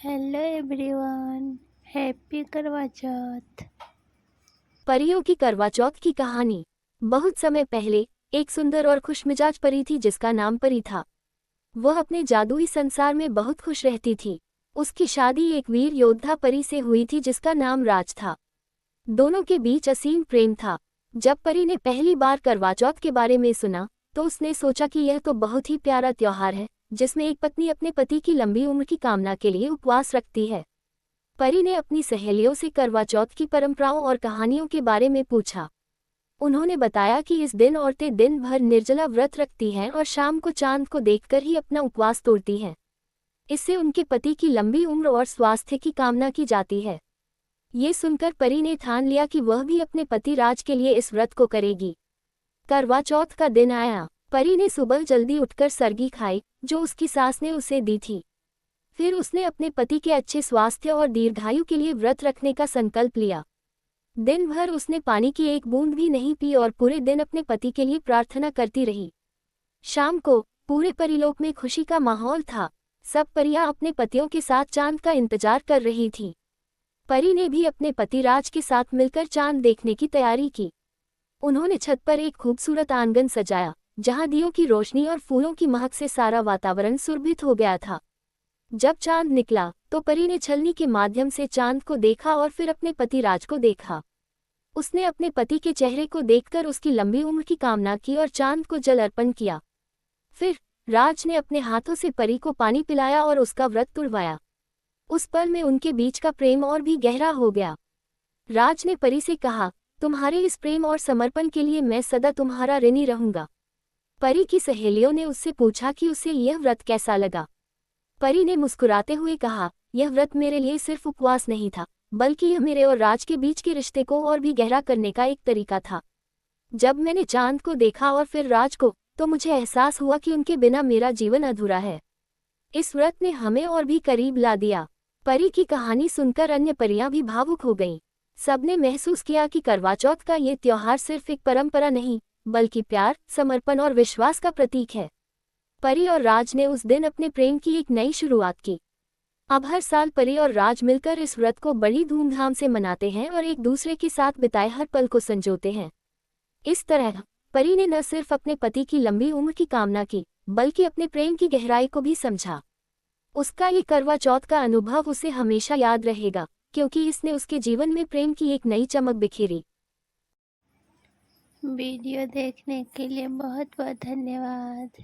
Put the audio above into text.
Hello everyone, happy करवा चौथ। परियों की करवा चौथ की कहानी। बहुत समय पहले एक सुंदर और खुशमिजाज परी थी जिसका नाम परी था। वह अपने जादुई संसार में बहुत खुश रहती थी। उसकी शादी एक वीर योद्धा परी से हुई थी जिसका नाम राज था। दोनों के बीच असीम प्रेम था। जब परी ने पहली बार करवा चौथ के बारे में सुना तो उसने सोचा कि यह तो बहुत ही प्यारा त्योहार है जिसमें एक पत्नी अपने पति की लंबी उम्र की कामना के लिए उपवास रखती है। परी ने अपनी सहेलियों से करवा चौथ की परंपराओं और कहानियों के बारे में पूछा। उन्होंने बताया कि इस दिन औरतें दिन भर निर्जला व्रत रखती हैं और शाम को चांद को देखकर ही अपना उपवास तोड़ती हैं। इससे उनके पति की लंबी उम्र और स्वास्थ्य की कामना की जाती है। ये सुनकर परी ने ठान लिया कि वह भी अपने पति राज के लिए इस व्रत को करेगी। करवा चौथ का दिन आया। परी ने सुबह जल्दी उठकर सरगी खाई जो उसकी सास ने उसे दी थी। फिर उसने अपने पति के अच्छे स्वास्थ्य और दीर्घायु के लिए व्रत रखने का संकल्प लिया। दिन भर उसने पानी की एक बूंद भी नहीं पी और पूरे दिन अपने पति के लिए प्रार्थना करती रही। शाम को पूरे परीलोक में खुशी का माहौल था। सब परियां अपने पतियों के साथ चांद का इंतजार कर रही थीं। परी ने भी अपने पति राज के साथ मिलकर चांद देखने की तैयारी की। उन्होंने छत पर एक खूबसूरत आंगन सजाया जहां दियों की रोशनी और फूलों की महक से सारा वातावरण सुरभित हो गया था। जब चांद निकला तो परी ने छलनी के माध्यम से चांद को देखा और फिर अपने पति राज को देखा। उसने अपने पति के चेहरे को देखकर उसकी लंबी उम्र की कामना की और चांद को जल अर्पण किया। फिर राज ने अपने हाथों से परी को पानी पिलाया और उसका व्रत तुड़वाया। उस पल में उनके बीच का प्रेम और भी गहरा हो गया। राज ने परी से कहा, तुम्हारे इस प्रेम और समर्पण के लिए मैं सदा तुम्हारा ऋणी रहूंगा। परी की सहेलियों ने उससे पूछा कि उसे यह व्रत कैसा लगा। परी ने मुस्कुराते हुए कहा, यह व्रत मेरे लिए सिर्फ उपवास नहीं था बल्कि यह मेरे और राज के बीच के रिश्ते को और भी गहरा करने का एक तरीका था। जब मैंने चांद को देखा और फिर राज को तो मुझे एहसास हुआ कि उनके बिना मेरा जीवन अधूरा है। इस व्रत ने हमें और भी करीब ला दिया। परी की कहानी सुनकर अन्य परियां भी भावुक हो गईं। सबने महसूस किया कि करवा चौथ का ये त्योहार सिर्फ एक परंपरा नहीं बल्कि प्यार, समर्पण और विश्वास का प्रतीक है। परी और राज ने उस दिन अपने प्रेम की एक नई शुरुआत की। अब हर साल परी और राज मिलकर इस व्रत को बड़ी धूमधाम से मनाते हैं और एक दूसरे के साथ बिताए हर पल को संजोते हैं। इस तरह परी ने न सिर्फ अपने पति की लंबी उम्र की कामना की बल्कि अपने प्रेम की गहराई को भी समझा। उसका ये करवा चौथ का अनुभव उसे हमेशा याद रहेगा क्योंकि इसने उसके जीवन में प्रेम की एक नई चमक बिखेरी। वीडियो देखने के लिए बहुत बहुत धन्यवाद।